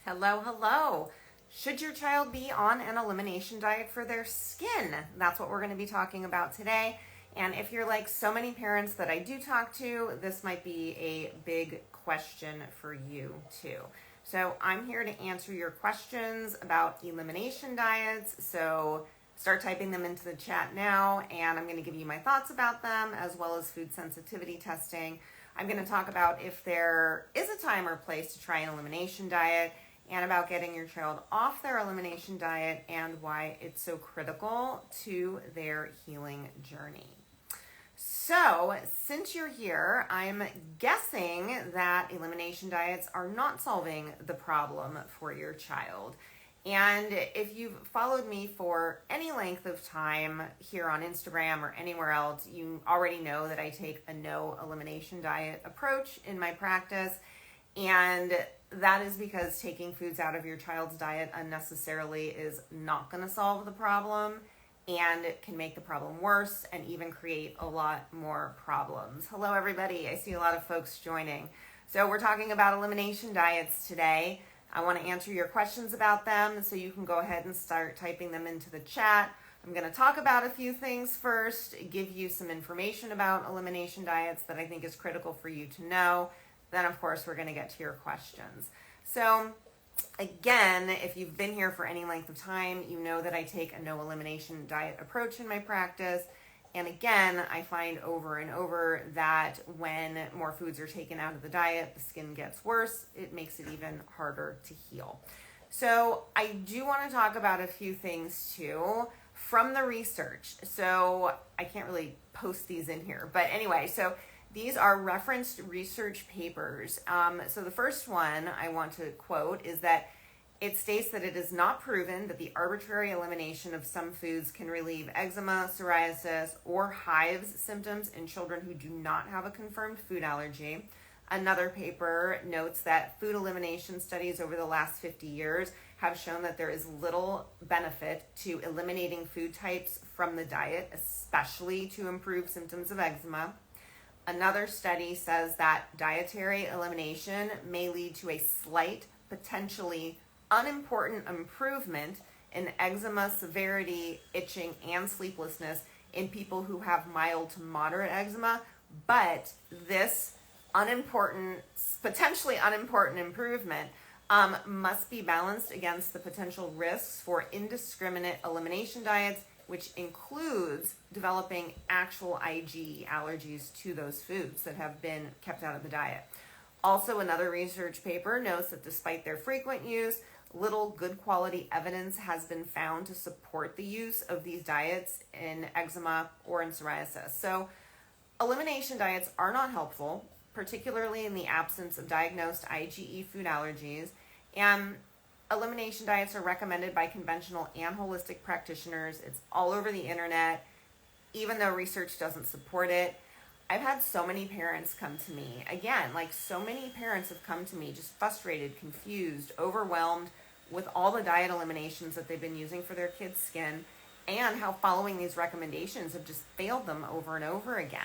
Hello, hello. Should your child be on an elimination diet for their skin? That's what we're going to be talking about today. And if you're like so many parents that I do talk to, this might be a big question for you too. So I'm here to answer your questions about elimination diets. So start typing them into the chat now, and I'm going to give you my thoughts about them as well as food sensitivity testing. I'm going to talk about if there is a time or place to try an elimination diet, and about getting your child off their elimination diet and why it's so critical to their healing journey. So, since you're here, I'm guessing that elimination diets are not solving the problem for your child. And if you've followed me for any length of time here on Instagram or anywhere else, you already know that I take a no elimination diet approach in my practice. And that is because taking foods out of your child's diet unnecessarily is not going to solve the problem, and it can make the problem worse and even create a lot more problems. Hello, everybody. I see a lot of folks joining. So we're talking about elimination diets today. I want to answer your questions about them, so you can go ahead and start typing them into the chat. I'm going to talk about a few things first, give you some information about elimination diets that I think is critical for you to know. Then, of course, we're going to get to your questions. So, again, if you've been here for any length of time, you know that I take a no elimination diet approach in my practice. And again, I find over and over that when more foods are taken out of the diet, the skin gets worse. It makes it even harder to heal. So I do want to talk about a few things too from the research. So I can't really post these in here, but anyway, so these are referenced research papers. So the first one I want to quote is that it states that it is not proven that the arbitrary elimination of some foods can relieve eczema, psoriasis, or hives symptoms in children who do not have a confirmed food allergy. Another paper notes that food elimination studies over the last 50 years have shown that there is little benefit to eliminating food types from the diet, especially to improve symptoms of eczema. Another study says that dietary elimination may lead to a slight, potentially unimportant improvement in eczema severity, itching, and sleeplessness in people who have mild to moderate eczema, but this potentially unimportant improvement must be balanced against the potential risks for indiscriminate elimination diets, which includes developing actual IgE allergies to those foods that have been kept out of the diet. Also, another research paper notes that despite their frequent use, little good quality evidence has been found to support the use of these diets in eczema or in psoriasis. So, elimination diets are not helpful, particularly in the absence of diagnosed IgE food allergies, and elimination diets are recommended by conventional and holistic practitioners. It's all over the internet, even though research doesn't support it. I've had so many parents come to me. Again, like so many parents have come to me just frustrated, confused, overwhelmed with all the diet eliminations that they've been using for their kids' skin, and how following these recommendations have just failed them over and over again.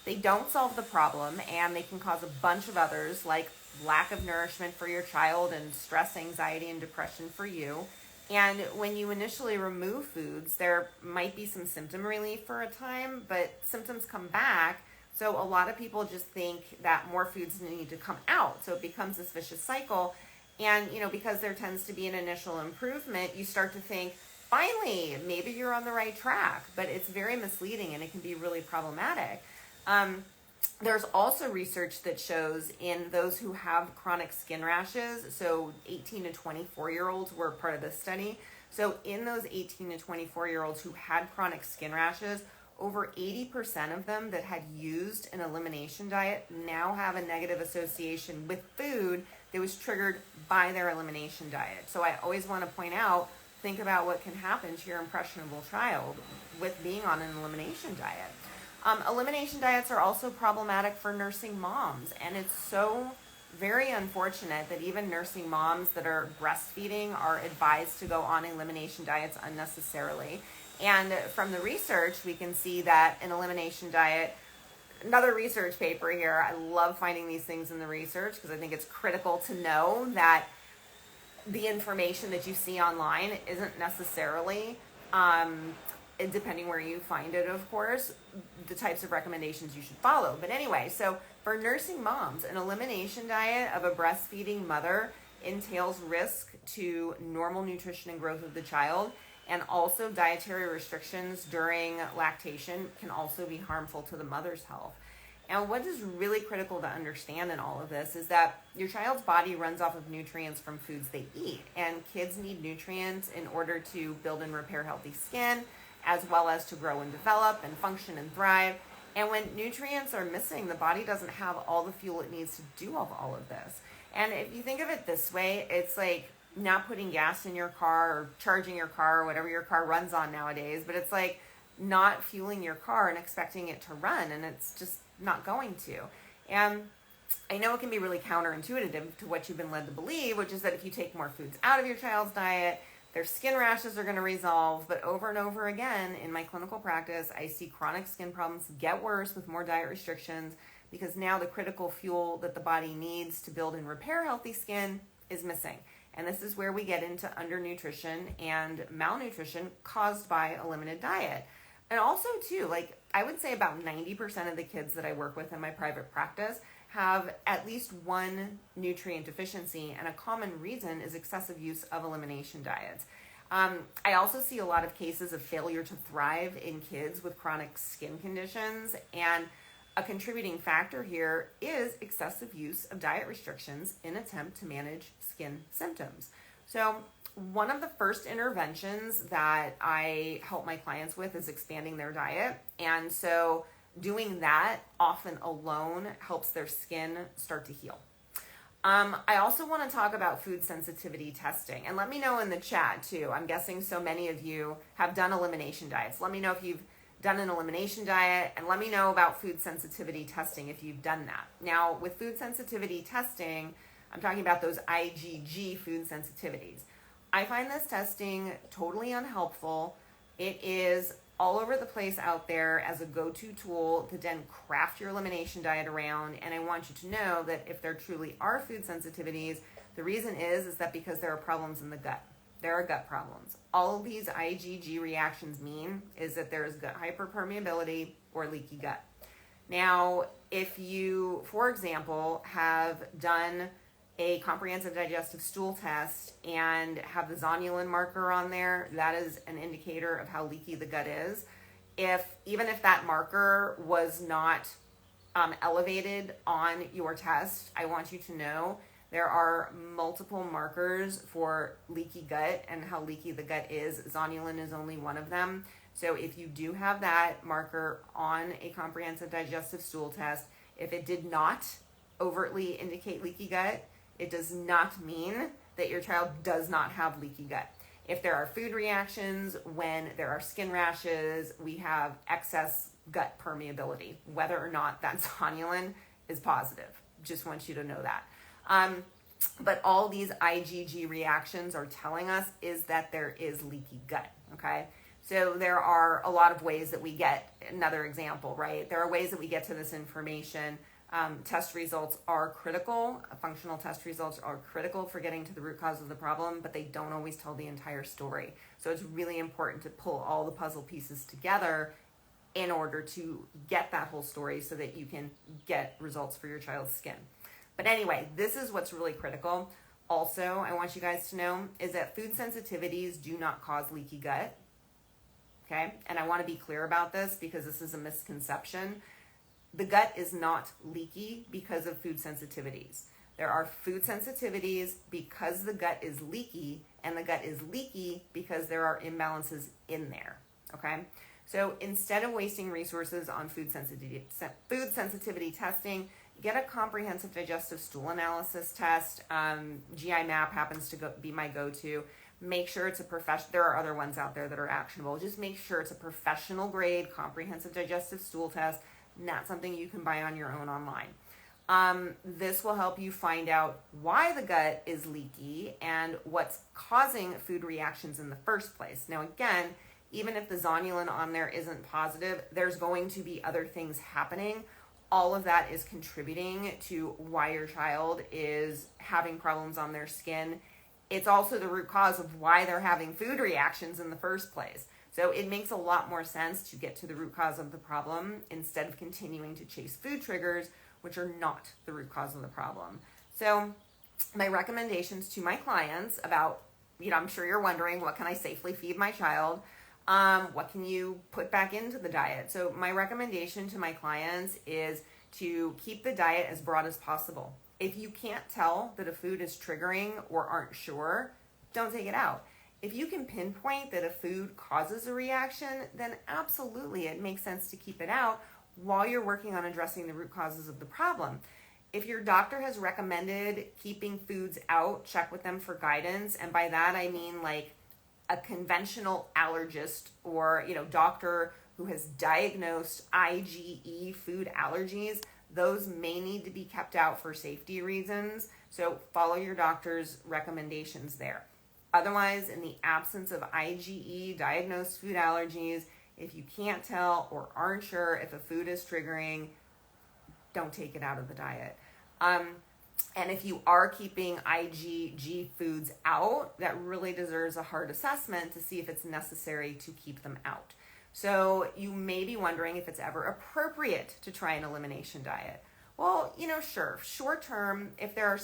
They don't solve the problem, and they can cause a bunch of others, like lack of nourishment for your child and stress, anxiety, and depression for you. And when you initially remove foods, there might be some symptom relief for a time, but symptoms come back. So a lot of people just think that more foods need to come out. So it becomes this vicious cycle. And, because there tends to be an initial improvement, you start to think, finally, maybe you're on the right track. But it's very misleading, and it can be really problematic. There's also research that shows in those who have chronic skin rashes, so 18 to 24-year-olds were part of this study. So in those 18 to 24-year-olds who had chronic skin rashes, over 80% of them that had used an elimination diet now have a negative association with food that was triggered by their elimination diet. So I always want to point out, think about what can happen to your impressionable child with being on an elimination diet. Elimination diets are also problematic for nursing moms, and it's so very unfortunate that even nursing moms that are breastfeeding are advised to go on elimination diets unnecessarily. And from the research, we can see that an elimination diet, another research paper here, I love finding these things in the research because I think it's critical to know that the information that you see online isn't necessarily, depending where you find it, of course, the types of recommendations you should follow. But anyway, so for nursing moms, an elimination diet of a breastfeeding mother entails risk to normal nutrition and growth of the child, and also dietary restrictions during lactation can also be harmful to the mother's health. And what is really critical to understand in all of this is that your child's body runs off of nutrients from foods they eat, and kids need nutrients in order to build and repair healthy skin, as well as to grow and develop and function and thrive. And when nutrients are missing, the body doesn't have all the fuel it needs to do all of this. And if you think of it this way, it's like not putting gas in your car or charging your car or whatever your car runs on nowadays, but it's like not fueling your car and expecting it to run, and it's just not going to. And I know it can be really counterintuitive to what you've been led to believe, which is that if you take more foods out of your child's diet, their skin rashes are going to resolve. But over and over again in my clinical practice, I see chronic skin problems get worse with more diet restrictions, because now the critical fuel that the body needs to build and repair healthy skin is missing. And this is where we get into undernutrition and malnutrition caused by a limited diet. And also too, like I would say about 90% of the kids that I work with in my private practice have at least one nutrient deficiency, and a common reason is excessive use of elimination diets. I also see a lot of cases of failure to thrive in kids with chronic skin conditions, and a contributing factor here is excessive use of diet restrictions in attempt to manage skin symptoms. So one of the first interventions that I help my clients with is expanding their diet. And so doing that often alone helps their skin start to heal. I also want to talk about food sensitivity testing, and let me know in the chat too. I'm guessing so many of you have done elimination diets. Let me know if you've done an elimination diet, and let me know about food sensitivity testing if you've done that. Now, with food sensitivity testing, I'm talking about those IgG food sensitivities. I find this testing totally unhelpful. It is all over the place out there as a go-to tool to then craft your elimination diet around. And I want you to know that if there truly are food sensitivities, the reason is that because there are problems in the gut. There are gut problems. All of these IgG reactions mean is that there is gut hyperpermeability or leaky gut. Now, if you, for example, have done a comprehensive digestive stool test and have the Zonulin marker on there, that is an indicator of how leaky the gut is. Even if that marker was not elevated on your test, I want you to know there are multiple markers for leaky gut and how leaky the gut is. Zonulin is only one of them. So if you do have that marker on a comprehensive digestive stool test, if it did not overtly indicate leaky gut, it does not mean that your child does not have leaky gut. If there are food reactions, when there are skin rashes, we have excess gut permeability, whether or not that zonulin is positive. Just want you to know that. But all these IgG reactions are telling us is that there is leaky gut, okay? So there are a lot of ways that we get, another example, right? There are ways that we get to this information. Test results are critical. Functional test results are critical for getting to the root cause of the problem, but they don't always tell the entire story. So it's really important to pull all the puzzle pieces together in order to get that whole story so that you can get results for your child's skin. But anyway, this is what's really critical. Also, I want you guys to know is that food sensitivities do not cause leaky gut. Okay? And I want to be clear about this because this is a misconception. The gut is not leaky because of food sensitivities. There are food sensitivities because the gut is leaky, and the gut is leaky because there are imbalances in there. Okay? So instead of wasting resources on food sensitivity testing, get a comprehensive digestive stool analysis test. GI map happens to be my go-to. Make sure it's a professional. There are other ones out there that are actionable. Just make sure it's a professional grade comprehensive digestive stool test, not something you can buy on your own online. This will help you find out why the gut is leaky and what's causing food reactions in the first place. Now, again, even if the zonulin on there isn't positive, there's going to be other things happening. All of that is contributing to why your child is having problems on their skin. it's also the root cause of why they're having food reactions in the first place. So it makes a lot more sense to get to the root cause of the problem instead of continuing to chase food triggers, which are not the root cause of the problem. So my recommendations to my clients about, I'm sure you're wondering, what can I safely feed my child? What can you put back into the diet? So my recommendation to my clients is to keep the diet as broad as possible. If you can't tell that a food is triggering or aren't sure, don't take it out. If you can pinpoint that a food causes a reaction, then absolutely it makes sense to keep it out while you're working on addressing the root causes of the problem. If your doctor has recommended keeping foods out, check with them for guidance. And by that, I mean like a conventional allergist or, doctor who has diagnosed IgE food allergies. Those may need to be kept out for safety reasons. So follow your doctor's recommendations there. Otherwise, in the absence of IgE diagnosed food allergies, if you can't tell or aren't sure if a food is triggering, don't take it out of the diet. And if you are keeping IgG foods out, that really deserves a hard assessment to see if it's necessary to keep them out. So you may be wondering if it's ever appropriate to try an elimination diet. Well, sure. Short term, if there are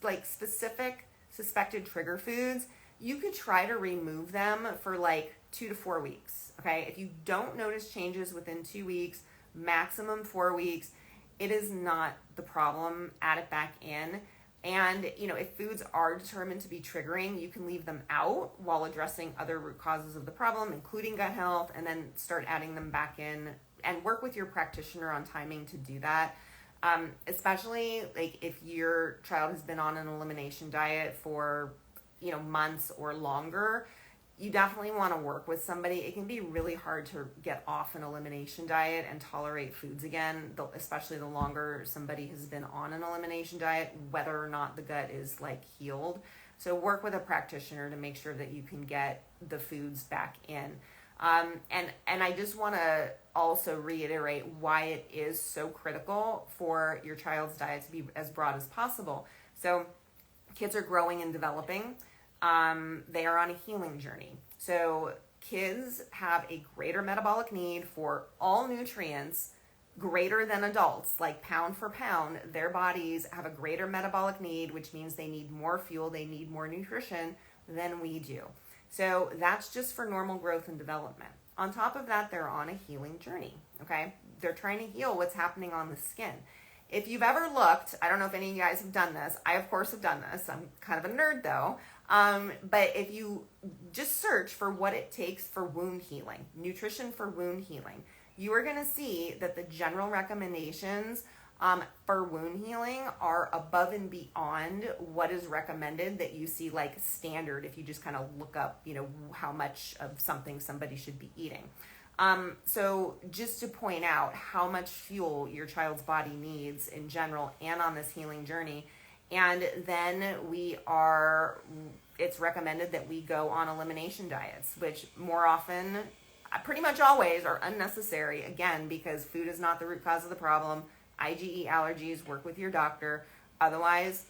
like specific suspected trigger foods, you could try to remove them for like 2 to 4 weeks. Okay. If you don't notice changes within 2 weeks, maximum 4 weeks, it is not the problem. Add it back in. And, if foods are determined to be triggering, you can leave them out while addressing other root causes of the problem, including gut health, and then start adding them back in and work with your practitioner on timing to do that. Especially like if your child has been on an elimination diet for, months or longer, you definitely want to work with somebody. It can be really hard to get off an elimination diet and tolerate foods again, especially the longer somebody has been on an elimination diet, whether or not the gut is like healed. So work with a practitioner to make sure that you can get the foods back in. And I just want to also reiterate why it is so critical for your child's diet to be as broad as possible. So kids are growing and developing. They are on a healing journey. So kids have a greater metabolic need for all nutrients greater than adults, like pound for pound. Their bodies have a greater metabolic need, which means they need more fuel, they need more nutrition than we do. So that's just for normal growth and development. On top of that, they're on a healing journey, okay? They're trying to heal what's happening on the skin. If you've ever looked, I don't know if any of you guys have done this. I, of course, have done this. I'm kind of a nerd, though. But if you just search for what it takes for wound healing, nutrition for wound healing, you are going to see that the general recommendations for wound healing are above and beyond what is recommended that you see like standard if you just kind of look up, how much of something somebody should be eating. So just to point out how much fuel your child's body needs in general and on this healing journey. And then it's recommended that we go on elimination diets, which more often, pretty much always, are unnecessary, again, because food is not the root cause of the problem. IgE allergies, work with your doctor. Otherwise,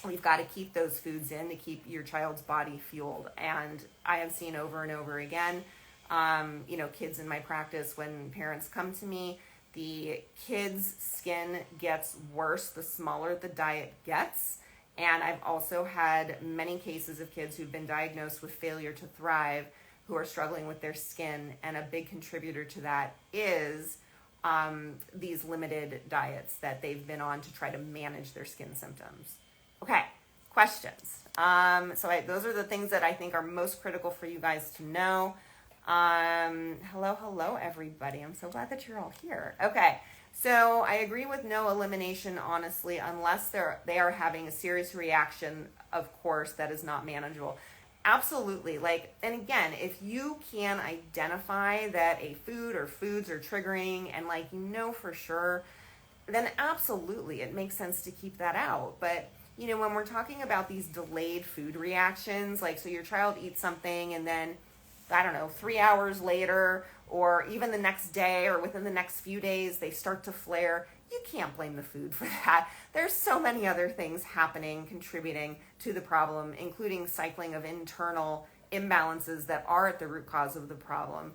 we've got to keep those foods in to keep your child's body fueled. And I have seen over and over again, kids in my practice, when parents come to me, the kids' skin gets worse the smaller the diet gets. And I've also had many cases of kids who've been diagnosed with failure to thrive who are struggling with their skin. And a big contributor to that is these limited diets that they've been on to try to manage their skin symptoms. Okay, questions. Those are the things that I think are most critical for you guys to know. Hello, everybody. I'm so glad that you're all here. Okay, so I agree with no elimination, honestly, unless they are having a serious reaction, of course, that is not manageable. Absolutely. And again, if you can identify that a food or foods are triggering and for sure, then absolutely it makes sense to keep that out. But, when we're talking about these delayed food reactions, so your child eats something and then, 3 hours later, or even the next day or within the next few days, they start to flare. you can't blame the food for that. There's so many other things happening, contributing to the problem, including cycling of internal imbalances that are at the root cause of the problem.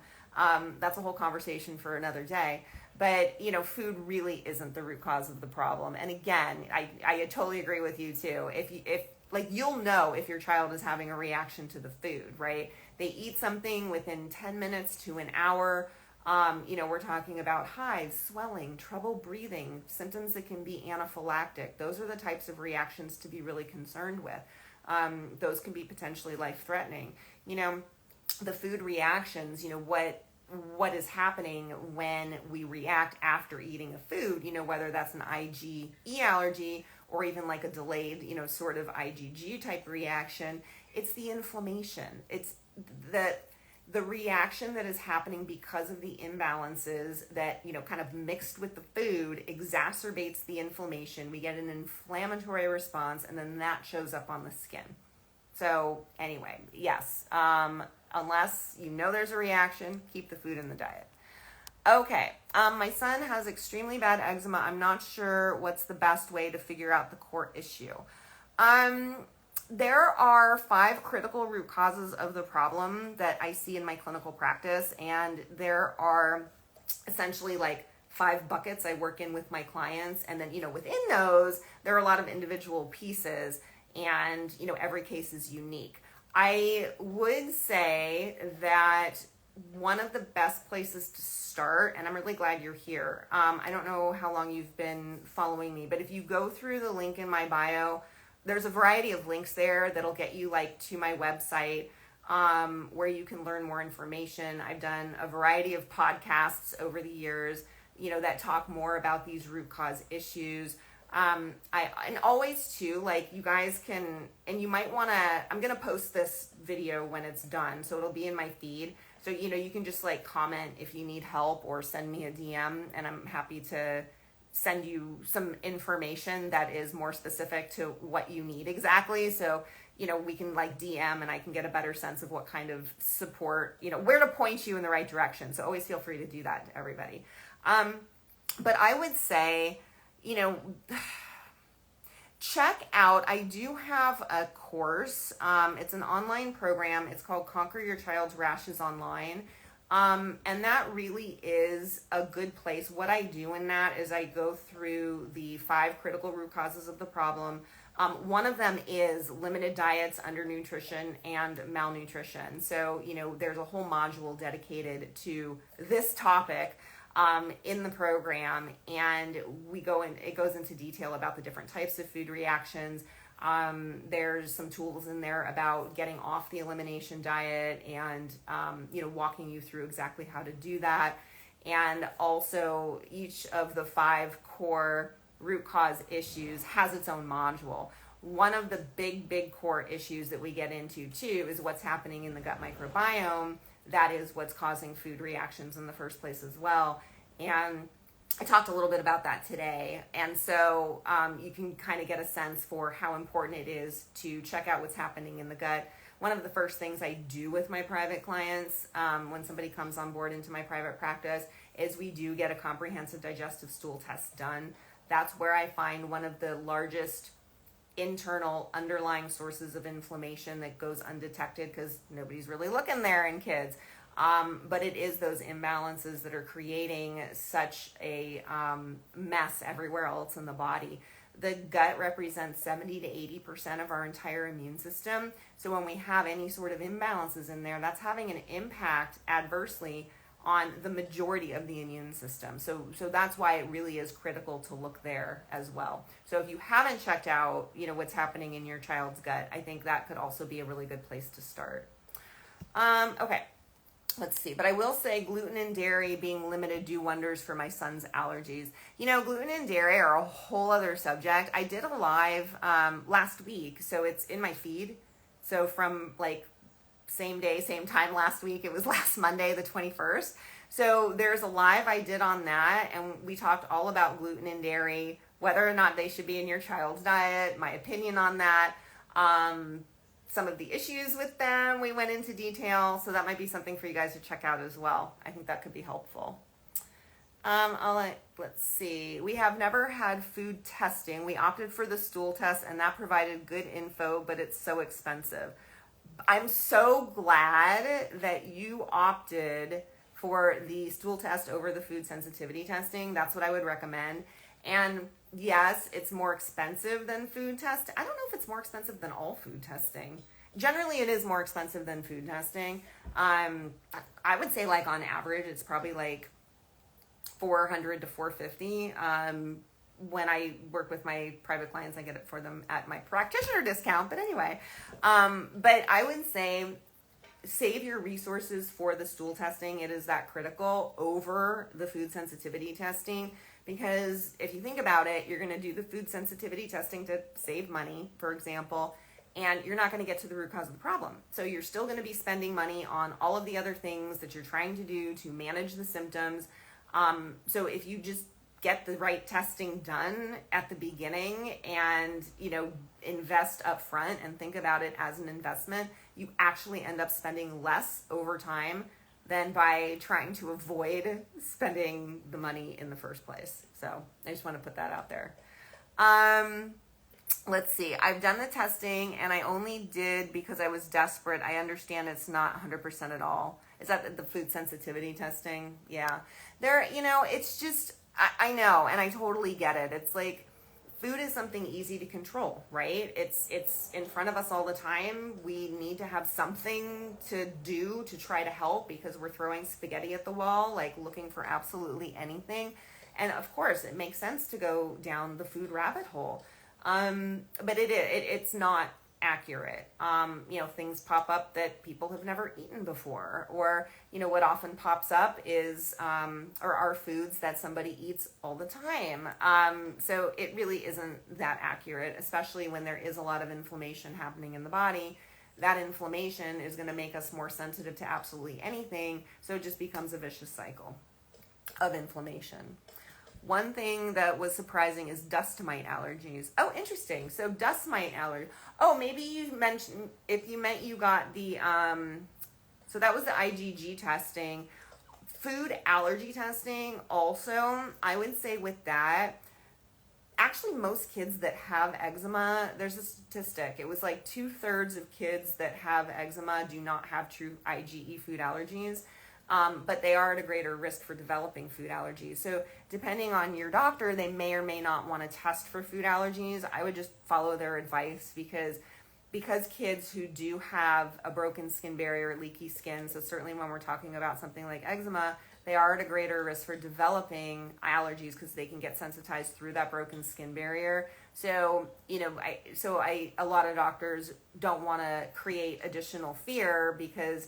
That's a whole conversation for another day. But, food really isn't the root cause of the problem. And again, I totally agree with you too. If you'll know if your child is having a reaction to the food, right? They eat something within 10 minutes to an hour. We're talking about hives, swelling, trouble breathing, symptoms that can be anaphylactic. Those are the types of reactions to be really concerned with. Those can be potentially life-threatening. The food reactions, what is happening when we react after eating a food, whether that's an IgE allergy or even like a delayed, sort of IgG type reaction. It's the inflammation. It's the reaction that is happening because of the imbalances that, kind of mixed with the food exacerbates the inflammation. We get an inflammatory response, and then that shows up on the skin. So anyway, yes, unless there's a reaction, keep the food in the diet. Okay, my son has extremely bad eczema. I'm not sure what's the best way to figure out the core issue. There are 5 critical root causes of the problem that I see in my clinical practice, and there are essentially like 5 buckets I work in with my clients, and then, within those, there are a lot of individual pieces, and, every case is unique. I would say that one of the best places to start, and I'm really glad you're here. I don't know how long you've been following me, but if you go through the link in my bio, there's a variety of links there that'll get you to my website, where you can learn more information. I've done a variety of podcasts over the years, that talk more about these root cause issues. And always too, you guys can, and you might want to, I'm going to post this video when it's done, so it'll be in my feed. So, you can just comment if you need help or send me a DM, and I'm happy to send you some information that is more specific to what you need exactly. So, we can DM, and I can get a better sense of what kind of support, where to point you in the right direction. So always feel free to do that to everybody. But I would say, check out, I do have a course. It's an online program. It's called Conquer Your Child's Rashes Online. And that really is a good place. What I do in that is I go through the 5 critical root causes of the problem. One of them is limited diets, undernutrition, and malnutrition. So, there's a whole module dedicated to this topic in the program, and it goes into detail about the different types of food reactions. There's some tools in there about getting off the elimination diet and, walking you through exactly how to do that. And also each of the 5 core root cause issues has its own module. One of the big core issues that we get into too is what's happening in the gut microbiome. That is what's causing food reactions in the first place as well. And I talked a little bit about that today. And so you can kind of get a sense for how important it is to check out what's happening in the gut. One of the first things I do with my private clients when somebody comes on board into my private practice is we do get a comprehensive digestive stool test done. That's where I find one of the largest internal underlying sources of inflammation that goes undetected because nobody's really looking there in kids. But it is those imbalances that are creating such a mess everywhere else in the body. The gut represents 70 to 80% of our entire immune system. So when we have any sort of imbalances in there, that's having an impact adversely on the majority of the immune system. So that's why it really is critical to look there as well. So if you haven't checked out, what's happening in your child's gut, I think that could also be a really good place to start. Okay. Let's see, but I will say gluten and dairy being limited do wonders for my son's allergies. Gluten and dairy are a whole other subject. I did a live last week, so it's in my feed. So from same day, same time last week, it was last Monday, the 21st. So there's a live I did on that, and we talked all about gluten and dairy, whether or not they should be in your child's diet, my opinion on that. Some of the issues with them, we went into detail, so that might be something for you guys to check out as well. I think that could be helpful. Let's see. We have never had food testing. We opted for the stool test, and that provided good info, but it's so expensive. I'm so glad that you opted for the stool test over the food sensitivity testing. That's what I would recommend. And yes, it's more expensive than food test. I don't know if it's more expensive than all food testing. Generally, it is more expensive than food testing. I would say like on average, it's probably like $400 to $450. When I work with my private clients, I get it for them at my practitioner discount. But anyway, but I would say save your resources for the stool testing. It is that critical over the food sensitivity testing, because if you think about it, you're going to do the food sensitivity testing to save money, for example, and you're not going to get to the root cause of the problem. So you're still going to be spending money on all of the other things that you're trying to do to manage the symptoms. So if you just get the right testing done at the beginning and, invest up front and think about it as an investment, you actually end up spending less over time than by trying to avoid spending the money in the first place. So I just want to put that out there. Let's see. I've done the testing and I only did because I was desperate. I understand it's not 100% at all. Is that the food sensitivity testing? Yeah. It's just, I know, and I totally get it. It's like food is something easy to control, right? It's in front of us all the time. We need to have something to do to try to help because we're throwing spaghetti at the wall, like looking for absolutely anything. And of course, it makes sense to go down the food rabbit hole. But it's not accurate. Things pop up that people have never eaten before, or, what often pops up is, or are foods that somebody eats all the time. So it really isn't that accurate, especially when there is a lot of inflammation happening in the body. That inflammation is going to make us more sensitive to absolutely anything. So it just becomes a vicious cycle of inflammation. One thing that was surprising is dust mite allergies. Oh, interesting. So dust mite allergy. Oh, maybe you mentioned, if you meant you got the, so that was the IgG testing. Food allergy testing also, I would say with that, actually most kids that have eczema, there's a statistic. It was like 2/3 of kids that have eczema do not have true IgE food allergies. But they are at a greater risk for developing food allergies. So depending on your doctor, they may or may not want to test for food allergies. I would just follow their advice because kids who do have a broken skin barrier, leaky skin, so certainly when we're talking about something like eczema, they are at a greater risk for developing allergies because they can get sensitized through that broken skin barrier. So, a lot of doctors don't want to create additional fear because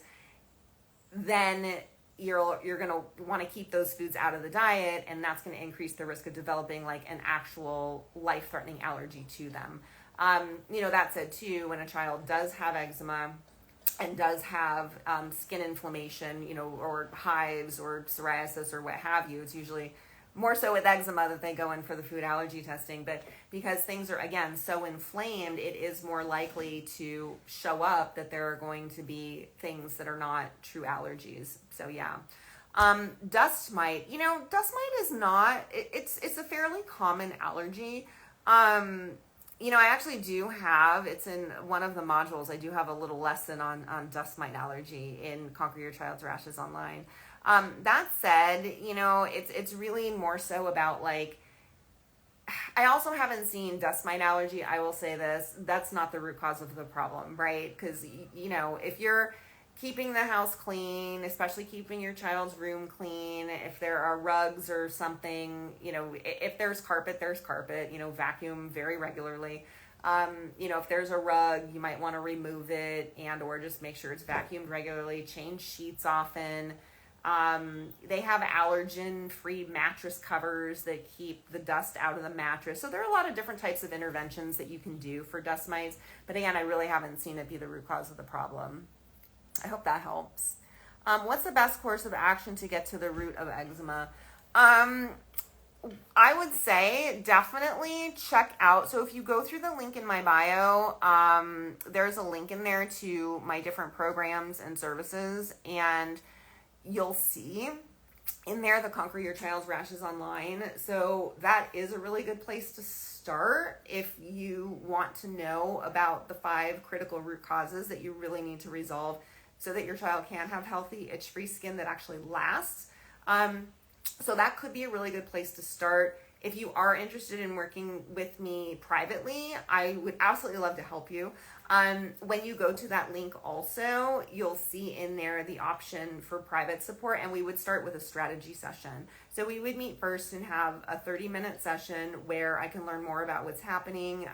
then you're going to want to keep those foods out of the diet, and that's going to increase the risk of developing like an actual life-threatening allergy to them. That said too, when a child does have eczema and does have skin inflammation, or hives or psoriasis or what have you, it's usually more so with eczema that they go in for the food allergy testing. But because things are, again, so inflamed, it is more likely to show up that there are going to be things that are not true allergies. So yeah. Dust mite, dust mite is not, it's a fairly common allergy. I actually do have, it's in one of the modules, I do have a little lesson on dust mite allergy in Conquer Your Child's Rashes Online. That said, it's really more so about like, I also haven't seen dust mite allergy. I will say this, that's not the root cause of the problem, right? Because, if you're keeping the house clean, especially keeping your child's room clean, if there are rugs or something, if there's carpet, vacuum very regularly. If there's a rug, you might want to remove it and or just make sure it's vacuumed regularly, change sheets often. They have allergen-free mattress covers that keep the dust out of the mattress. So there are a lot of different types of interventions that you can do for dust mites. But again, I really haven't seen it be the root cause of the problem. I hope that helps. What's the best course of action to get to the root of eczema? I would say definitely check out. So if you go through the link in my bio, there's a link in there to my different programs and services, and you'll see in there, the Conquer Your Child's Rashes Online. So that is a really good place to start if you want to know about the 5 critical root causes that you really need to resolve so that your child can have healthy, itch-free skin that actually lasts. So that could be a really good place to start. If you are interested in working with me privately, I would absolutely love to help you. When you go to that link also, you'll see in there the option for private support, and we would start with a strategy session. So we would meet first and have a 30-minute session where I can learn more about what's happening,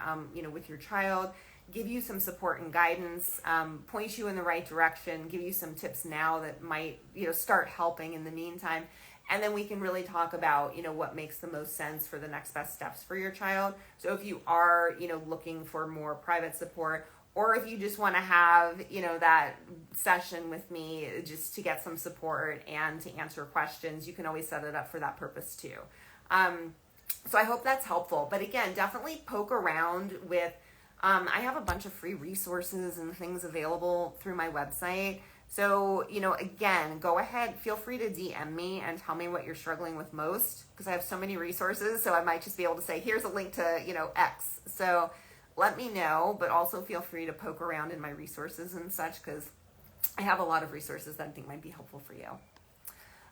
with your child, give you some support and guidance, point you in the right direction, give you some tips now that might, start helping in the meantime. And then we can really talk about, what makes the most sense for the next best steps for your child. So if you are, looking for more private support, or if you just want to have, that session with me just to get some support and to answer questions, you can always set it up for that purpose too. So I hope that's helpful. But again, definitely poke around with, I have a bunch of free resources and things available through my website. So, again, go ahead, feel free to DM me and tell me what you're struggling with most, because I have so many resources. So I might just be able to say, here's a link to, X. So let me know, but also feel free to poke around in my resources and such, because I have a lot of resources that I think might be helpful for you.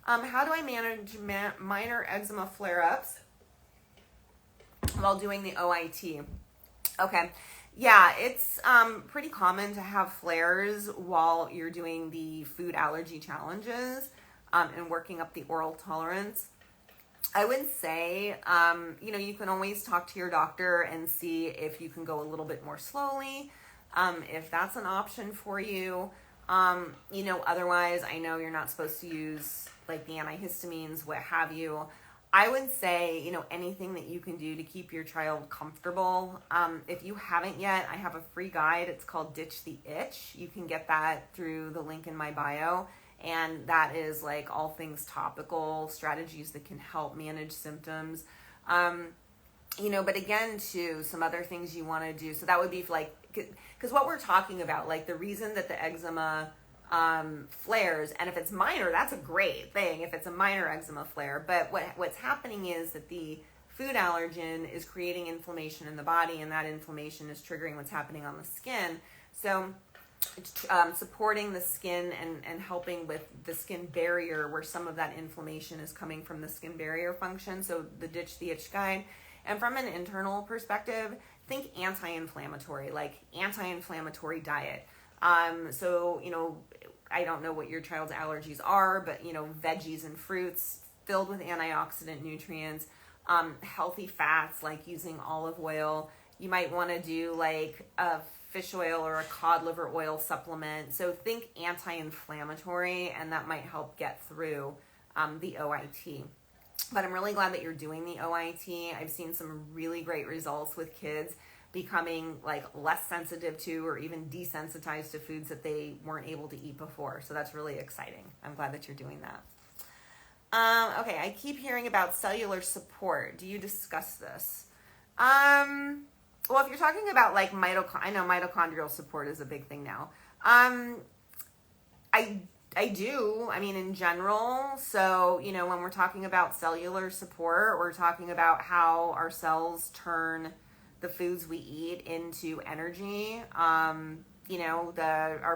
How do I manage minor eczema flare-ups while doing the OIT? Okay. Yeah, it's pretty common to have flares while you're doing the food allergy challenges and working up the oral tolerance. I would say, you can always talk to your doctor and see if you can go a little bit more slowly, if that's an option for you. Otherwise, I know you're not supposed to use like the antihistamines, what have you. I would say, anything that you can do to keep your child comfortable. If you haven't yet, I have a free guide. It's called Ditch the Itch. You can get that through the link in my bio. And that is like all things topical, strategies that can help manage symptoms. But again, too, some other things you want to do. So that would be like, because what we're talking about, like the reason that the eczema flares, and if it's minor, that's a great thing if it's a minor eczema flare. But what's happening is that the food allergen is creating inflammation in the body, and that inflammation is triggering what's happening on the skin. So supporting the skin and helping with the skin barrier, where some of that inflammation is coming from the skin barrier function. So the Ditch the Itch guide. And from an internal perspective, think anti-inflammatory, like anti-inflammatory diet. I don't know what your child's allergies are, but, veggies and fruits filled with antioxidant nutrients, healthy fats, like using olive oil. You might want to do like a fish oil or a cod liver oil supplement. So think anti-inflammatory, and that might help get through the OIT. But I'm really glad that you're doing the OIT. I've seen some really great results with kids becoming like less sensitive to or even desensitized to foods that they weren't able to eat before. So that's really exciting. I'm glad that you're doing that. Okay, I keep hearing about cellular support. Do you discuss this? Well, if you're talking about like I know mitochondrial support is a big thing now. I do, in general. So, when we're talking about cellular support, we're talking about how our cells turn the foods we eat into energy. Our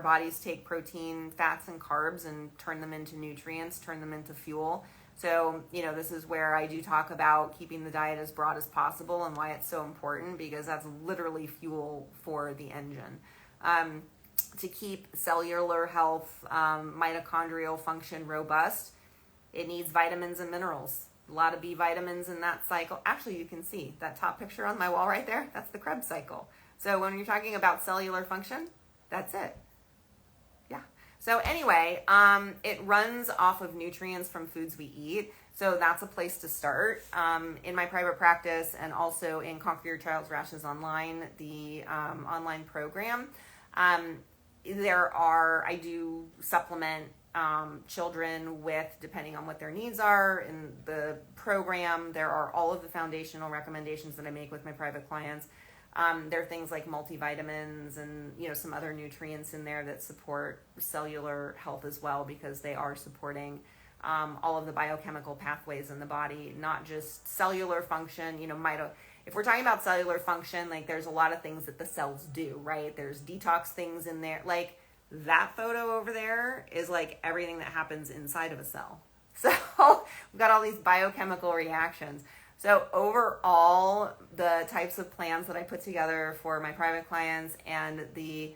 bodies take protein, fats, and carbs and turn them into nutrients, turn them into fuel. So, this is where I do talk about keeping the diet as broad as possible and why it's so important, because that's literally fuel for the engine. To keep cellular health, mitochondrial function robust, it needs vitamins and minerals. A lot of B vitamins in that cycle. Actually, you can see that top picture on my wall right there. That's the Krebs cycle. So when you're talking about cellular function, that's it. Yeah. So anyway, it runs off of nutrients from foods we eat. So that's a place to start. In my private practice, and also in Conquer Your Child's Rashes Online, the online program, I do supplement children with, depending on what their needs are. In the program, there are all of the foundational recommendations that I make with my private clients. There are things like multivitamins and, some other nutrients in there that support cellular health as well, because they are supporting all of the biochemical pathways in the body, not just cellular function. If we're talking about cellular function, like there's a lot of things that the cells do, right? There's detox things in there. Like that photo over there is like everything that happens inside of a cell. So we've got all these biochemical reactions. So overall, the types of plans that I put together for my private clients and the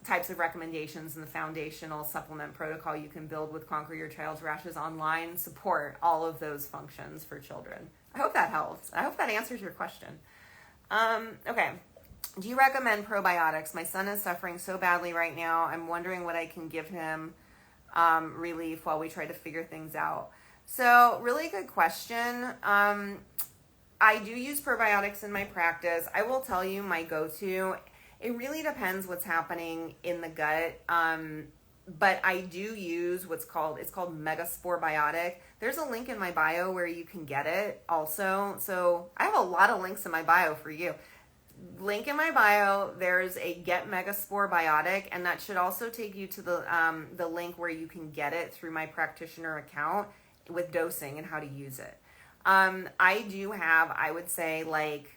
types of recommendations and the foundational supplement protocol you can build with Conquer Your Child's Rashes online support all of those functions for children. I hope that helps. I hope that answers your question. Okay. Do you recommend probiotics? My son is suffering so badly right now. I'm wondering what I can give him relief while we try to figure things out. So really good question. I do use probiotics in my practice. I will tell you my go-to. It really depends what's happening in the gut. But I do use it's called Megaspore Biotic. There's a link in my bio where you can get it also. So I have a lot of links in my bio for you. Link in my bio, there's a Get Megaspore Biotic, and that should also take you to the link where you can get it through my practitioner account with dosing and how to use it. I do have, I would say, like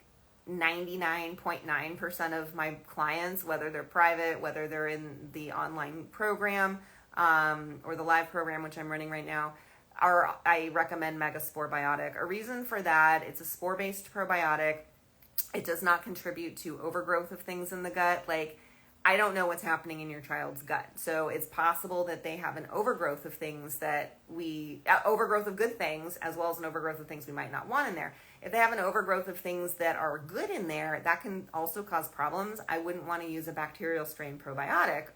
99.9% of my clients, whether they're private, whether they're in the online program or the live program, which I'm running right now, I recommend Megaspore Biotic. A reason for that, it's a spore-based probiotic. It does not contribute to overgrowth of things in the gut. Like, I don't know what's happening in your child's gut. So it's possible that they have an overgrowth of things overgrowth of good things, as well as an overgrowth of things we might not want in there. If they have an overgrowth of things that are good in there, that can also cause problems. I wouldn't want to use a bacterial strain probiotic.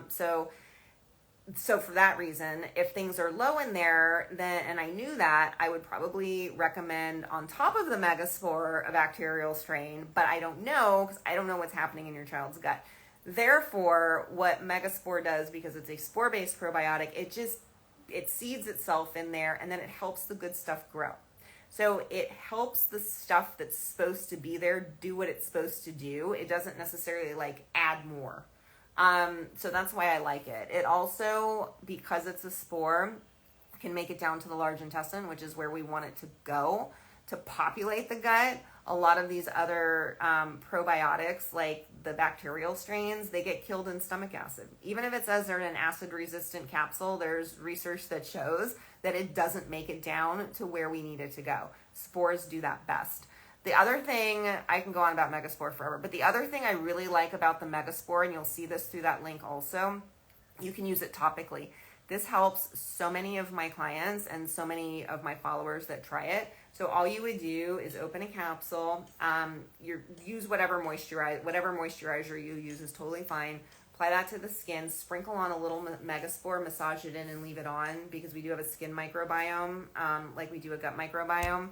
So for that reason, if things are low in there, and I knew that, I would probably recommend on top of the Megaspore a bacterial strain, but I don't know because I don't know what's happening in your child's gut. Therefore, what Megaspore does, because it's a spore-based probiotic, it seeds itself in there and then it helps the good stuff grow. So it helps the stuff that's supposed to be there do what it's supposed to do. It doesn't necessarily like add more. So that's why I like it. It also, because it's a spore, can make it down to the large intestine, which is where we want it to go to populate the gut. A lot of these other probiotics, like the bacterial strains, they get killed in stomach acid. Even if it says they're in an acid-resistant capsule, there's research that shows that it doesn't make it down to where we need it to go. Spores do that best. The other thing, I can go on about Megaspore forever, but the other thing I really like about the Megaspore, and you'll see this through that link also, you can use it topically. This helps so many of my clients and so many of my followers that try it. So all you would do is open a capsule, use whatever moisturizer you use is totally fine. Apply that to the skin, sprinkle on a little Megaspore, massage it in and leave it on, because we do have a skin microbiome, like we do a gut microbiome.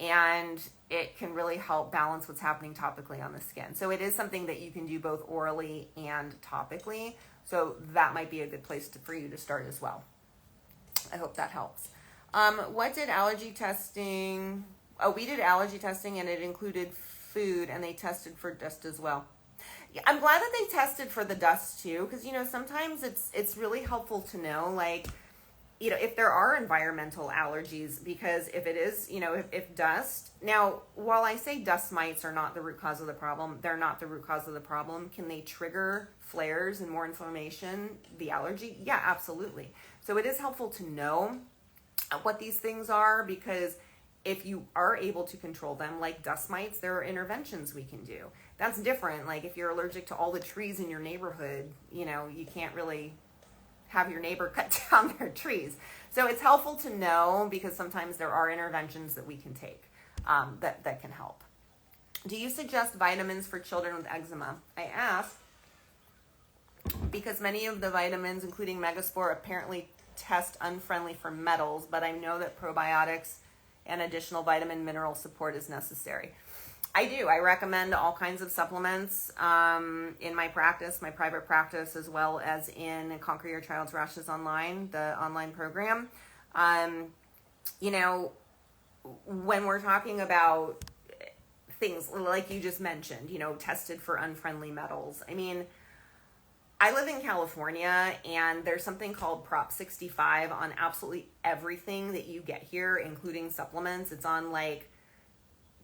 And it can really help balance what's happening topically on the skin. So it is something that you can do both orally and topically. So that might be a good place for you to start as well. I hope that helps. What did allergy testing? Oh, we did allergy testing and it included food, and they tested for dust as well. Yeah, I'm glad that they tested for the dust too, because sometimes it's really helpful to know, like, if there are environmental allergies, because if it is, if dust, now, while I say dust mites are not the root cause of the problem, they're not the root cause of the problem. Can they trigger flares and more inflammation, the allergy? Yeah, absolutely. So it is helpful to know what these things are, because if you are able to control them, like dust mites, there are interventions we can do. That's different. Like if you're allergic to all the trees in your neighborhood, you can't really have your neighbor cut down their trees. So it's helpful to know, because sometimes there are interventions that we can take that can help. Do you suggest vitamins for children with eczema? I ask because many of the vitamins, including Megaspore, apparently test unfriendly for metals, but I know that probiotics and additional vitamin mineral support is necessary. I do. I recommend all kinds of supplements in my practice, my private practice, as well as in Conquer Your Child's Rashes Online, the online program. When we're talking about things like you just mentioned, tested for unfriendly metals, I mean, I live in California, and there's something called Prop 65 on absolutely everything that you get here, including supplements. It's on like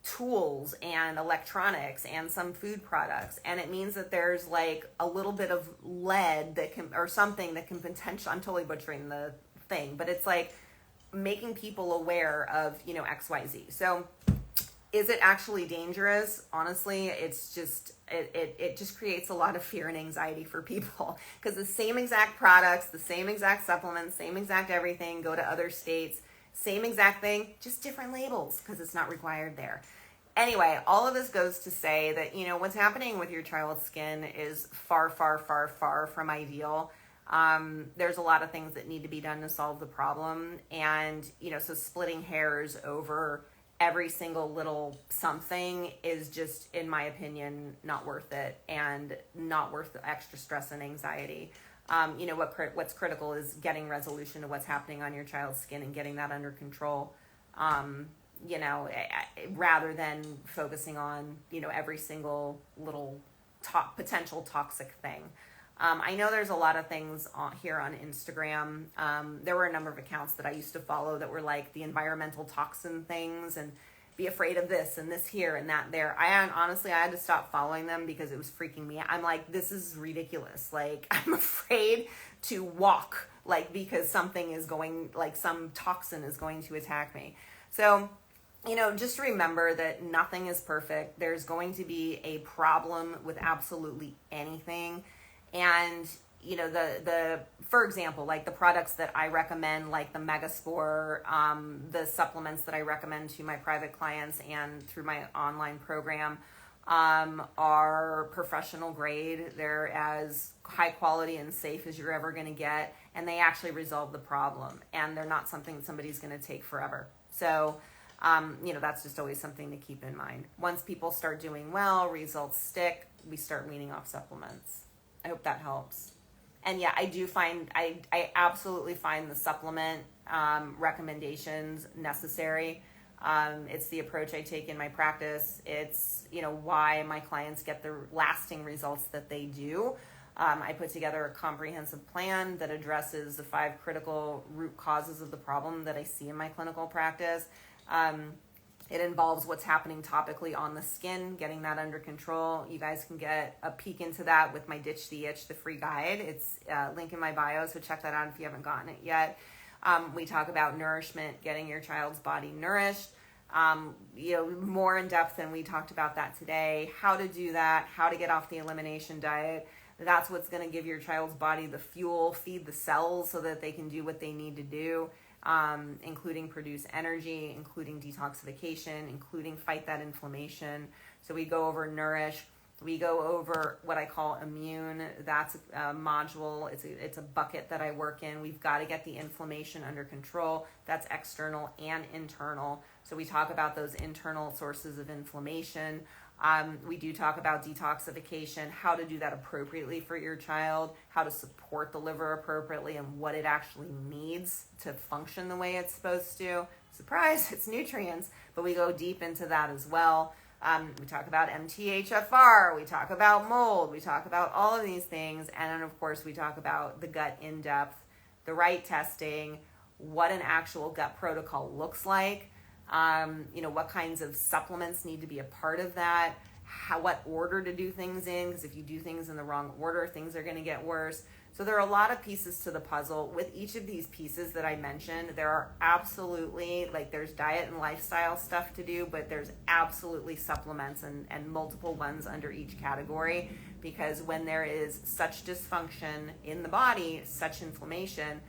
tools and electronics and some food products, and it means that there's like a little bit of lead that can, or something that can potentially, I'm totally butchering the thing, but it's like making people aware of, you know, XYZ. So is it actually dangerous? Honestly, it's just, it just creates a lot of fear and anxiety for people, because the same exact products, the same exact supplements, same exact everything go to other states, same exact thing, just different labels, because it's not required there. Anyway, all of this goes to say that, you know, what's happening with your child's skin is far, far, far, far from ideal. There's a lot of things that need to be done to solve the problem. And, you know, so splitting hairs over every single little something is just, in my opinion, not worth it, and not worth the extra stress and anxiety. You know, what's critical is getting resolution to what's happening on your child's skin and getting that under control. You know, rather than focusing on, you know, every single little potential toxic thing. I know there's a lot of things here on Instagram. There were a number of accounts that I used to follow that were like the environmental toxin things and be afraid of this and this here and that there. Honestly, I had to stop following them because it was freaking me out. I'm like, this is ridiculous. Like, I'm afraid to walk, like, because something is going, like some toxin is going to attack me. So, you know, just remember that nothing is perfect. There's going to be a problem with absolutely anything. And, you know, for example, like the products that I recommend, like the Megaspore, the supplements that I recommend to my private clients and through my online program, are professional grade. They're as high quality and safe as you're ever going to get. And they actually resolve the problem. And they're not something that somebody's going to take forever. So, you know, that's just always something to keep in mind. Once people start doing well, results stick, we start weaning off supplements. I hope that helps. And yeah, I absolutely find the supplement recommendations necessary. It's the approach I take in my practice. It's, you know, why my clients get the lasting results that they do. I put together a comprehensive plan that addresses the 5 critical root causes of the problem that I see in my clinical practice. It involves what's happening topically on the skin, getting that under control. You guys can get a peek into that with my Ditch the Itch, the free guide. It's link in my bio, so check that out if you haven't gotten it yet. We talk about nourishment, getting your child's body nourished. You know, more in depth than we talked about that today. How to do that, how to get off the elimination diet. That's what's going to give your child's body the fuel, feed the cells so that they can do what they need to do. Including produce energy, including detoxification, including fight that inflammation. So we go over nourish. We go over what I call immune. That's a module. It's a bucket that I work in. We've got to get the inflammation under control. That's external and internal. So we talk about those internal sources of inflammation. We do talk about detoxification, how to do that appropriately for your child, how to support the liver appropriately, and what it actually needs to function the way it's supposed to. Surprise, it's nutrients, but we go deep into that as well. We talk about MTHFR, we talk about mold, we talk about all of these things, and then of course we talk about the gut in depth, the right testing, what an actual gut protocol looks like. You know, what kinds of supplements need to be a part of that, what order to do things in, because if you do things in the wrong order, things are going to get worse. So there are a lot of pieces to the puzzle. With each of these pieces that I mentioned, there are absolutely, like, there's diet and lifestyle stuff to do, but there's absolutely supplements and multiple ones under each category, because when there is such dysfunction in the body, such inflammation,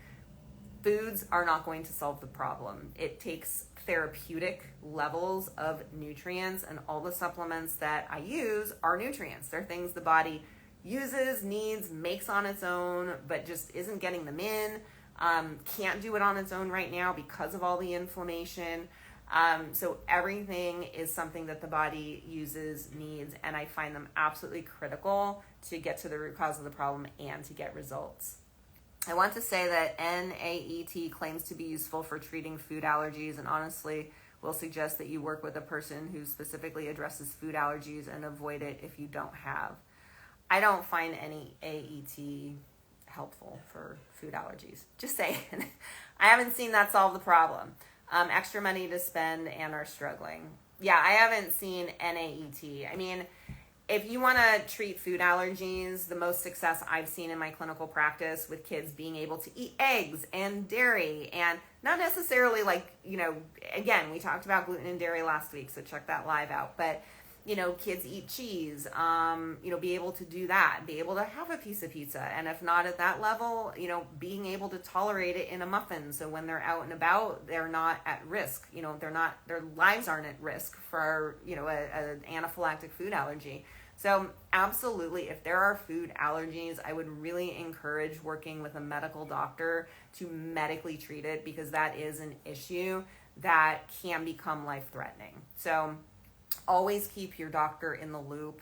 foods are not going to solve the problem. It takes therapeutic levels of nutrients, and all the supplements that I use are nutrients. They're things the body uses, needs, makes on its own, but just isn't getting them in. Can't do it on its own right now because of all the inflammation. So everything is something that the body uses, needs, and I find them absolutely critical to get to the root cause of the problem and to get results. I want to say that NAET claims to be useful for treating food allergies, and honestly will suggest that you work with a person who specifically addresses food allergies and avoid it if you don't have. I don't find any AET helpful for food allergies. Just saying. I haven't seen that solve the problem. Extra money to spend and are struggling. Yeah, I haven't seen NAET. I mean, if you want to treat food allergies, the most success I've seen in my clinical practice with kids being able to eat eggs and dairy, and not necessarily like, again, we talked about gluten and dairy last week, so check that live out. But, kids eat cheese, be able to do that, be able to have a piece of pizza. And if not at that level, being able to tolerate it in a muffin. So when they're out and about, they're not at risk, their lives aren't at risk for, an anaphylactic food allergy. So absolutely, if there are food allergies, I would really encourage working with a medical doctor to medically treat it, because that is an issue that can become life-threatening. So always keep your doctor in the loop.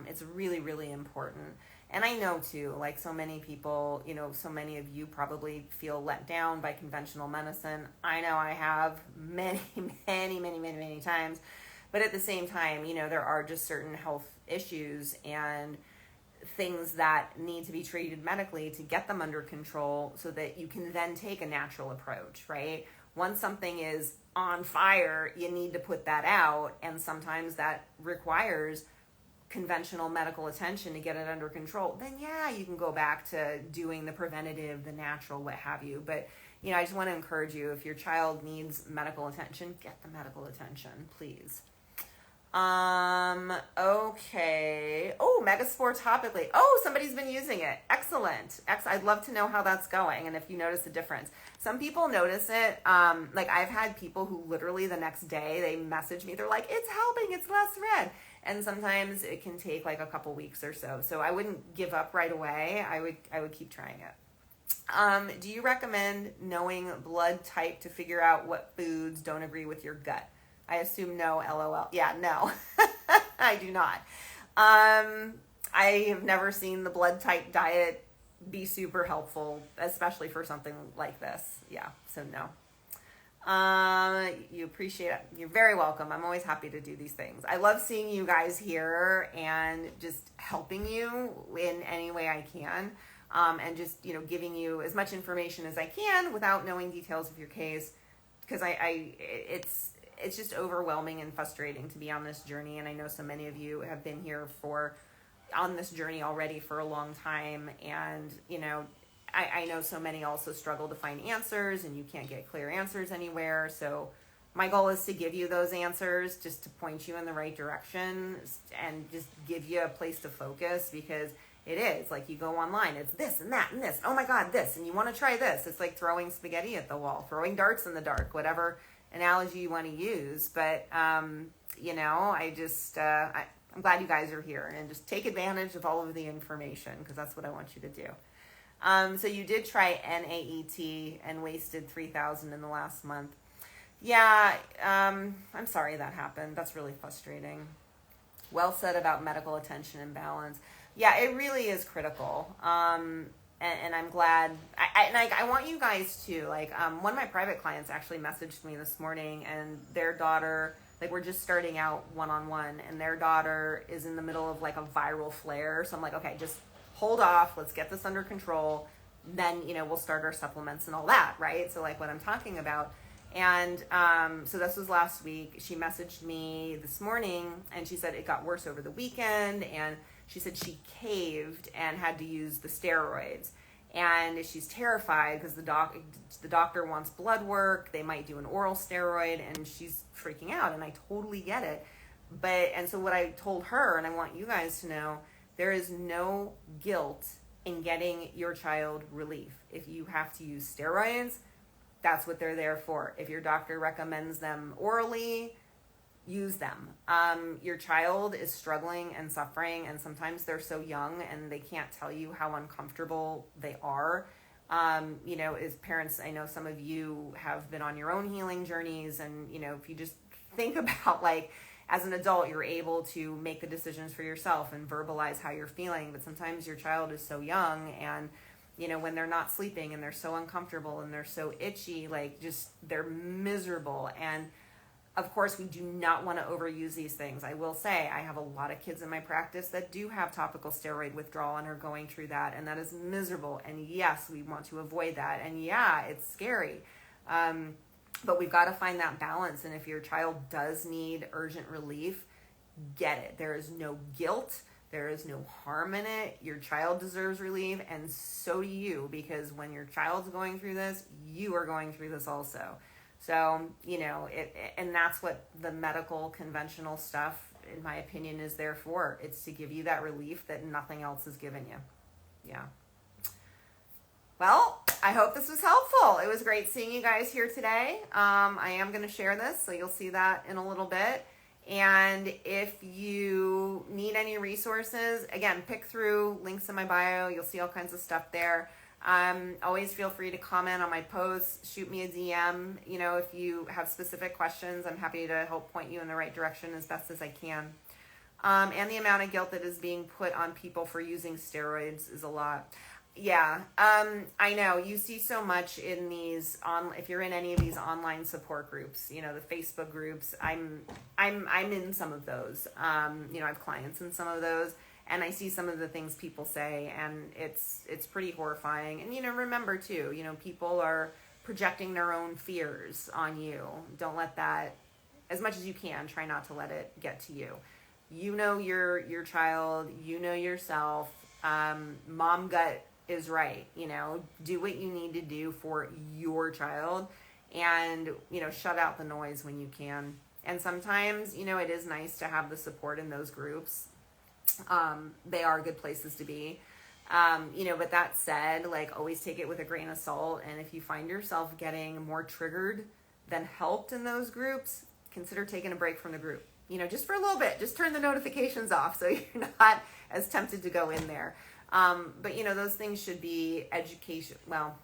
It's really, really important. And I know too, like so many people, so many of you probably feel let down by conventional medicine. I know I have many, many, many, many, many times. But at the same time, there are just certain health issues and things that need to be treated medically to get them under control so that you can then take a natural approach, right? Once something is on fire, you need to put that out. And sometimes that requires conventional medical attention to get it under control. Then yeah, you can go back to doing the preventative, the natural, what have you. But I just want to encourage you, if your child needs medical attention, get the medical attention, please. Okay. Oh, Megaspore topically. Oh, somebody's been using it. Excellent. I'd love to know how that's going and if you notice a difference. Some people notice it. Like I've had people who literally the next day they message me. They're like, it's helping. It's less red. And sometimes it can take like a couple weeks or so. So I wouldn't give up right away. I would keep trying it. Do you recommend knowing blood type to figure out what foods don't agree with your gut? I assume no, LOL. Yeah, no, I do not. I have never seen the blood type diet be super helpful, especially for something like this. Yeah, so no. You appreciate it. You're very welcome. I'm always happy to do these things. I love seeing you guys here and just helping you in any way I can. And just, giving you as much information as I can without knowing details of your case. Because it's just overwhelming and frustrating to be on this journey. And I know so many of you have been here on this journey already for a long time. And, I know so many also struggle to find answers and you can't get clear answers anywhere. So my goal is to give you those answers, just to point you in the right direction and just give you a place to focus, because it is like you go online, it's this and that and this. Oh my God, this, and you want to try this. It's like throwing spaghetti at the wall, throwing darts in the dark, whatever analogy you want to use. But, I'm glad you guys are here, and just take advantage of all of the information, because that's what I want you to do. So you did try NAET and wasted $3,000 in the last month. Yeah. I'm sorry that happened. That's really frustrating. Well said about medical attention and balance. Yeah, it really is critical. And I'm glad, I want you guys to, one of my private clients actually messaged me this morning, and their daughter, we're just starting out one-on-one, and their daughter is in the middle of a viral flare. So I'm like, okay, just hold off. Let's get this under control. Then, we'll start our supplements and all that, right? So what I'm talking about. And so this was last week. She messaged me this morning, and she said it got worse over the weekend, and she said she caved and had to use the steroids. And she's terrified because the doctor wants blood work. They might do an oral steroid, and she's freaking out. And I totally get it. And so what I told her, and I want you guys to know, there is no guilt in getting your child relief. If you have to use steroids, that's what they're there for. If your doctor recommends them orally, use them. Your child is struggling and suffering, and sometimes they're so young and they can't tell you how uncomfortable they are. As parents, I know some of you have been on your own healing journeys, and, if you just think about as an adult, you're able to make the decisions for yourself and verbalize how you're feeling. But sometimes your child is so young, and, when they're not sleeping and they're so uncomfortable and they're so itchy, they're miserable. And Of course, we do not want to overuse these things. I will say I have a lot of kids in my practice that do have topical steroid withdrawal and are going through that, and that is miserable. And yes, we want to avoid that. And yeah, it's scary. But we've got to find that balance. And if your child does need urgent relief, get it. There is no guilt. There is no harm in it. Your child deserves relief, and so do you, because when your child's going through this, you are going through this also. So, and that's what the medical conventional stuff, in my opinion, is there for. It's to give you that relief that nothing else has given you. Yeah. Well, I hope this was helpful. It was great seeing you guys here today. I am going to share this, so you'll see that in a little bit. And if you need any resources, again, pick through links in my bio. You'll see all kinds of stuff there. Always feel free to comment on my posts, shoot me a DM. If you have specific questions, I'm happy to help point you in the right direction as best as I can. And the amount of guilt that is being put on people for using steroids is a lot. Yeah, I know you see so much in these if you're in any of these online support groups, the Facebook groups. I'm in some of those. I have clients in some of those, and I see some of the things people say, and it's pretty horrifying. And remember too, people are projecting their own fears on you. Don't let that, as much as you can, try not to let it get to you. Your child, yourself. Mom gut is right. Do what you need to do for your child, and shut out the noise when you can. And sometimes it is nice to have the support in those groups. They are good places to be. But that said, always take it with a grain of salt. And if you find yourself getting more triggered than helped in those groups, consider taking a break from the group. Just for a little bit. Just turn the notifications off so you're not as tempted to go in there. But those things should be education. Well,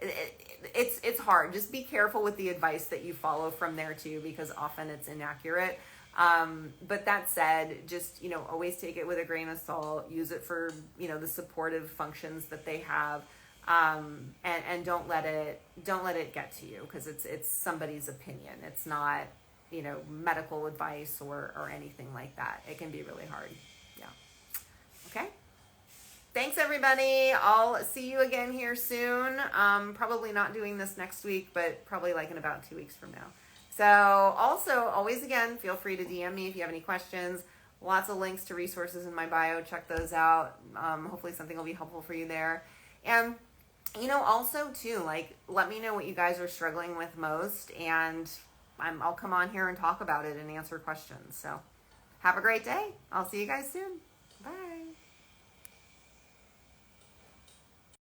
it's hard. Just be careful with the advice that you follow from there too, because often it's inaccurate. But that said, just, always take it with a grain of salt, use it for, the supportive functions that they have. And don't let it get to you, because it's somebody's opinion. It's not, medical advice or anything like that. It can be really hard. Yeah. Okay. Thanks, everybody. I'll see you again here soon. Probably not doing this next week, but probably in about 2 weeks from now. So also, always again, feel free to DM me if you have any questions. Lots of links to resources in my bio. Check those out. Hopefully something will be helpful for you there. And, also too, let me know what you guys are struggling with most, and I'll come on here and talk about it and answer questions. So have a great day. I'll see you guys soon. Bye.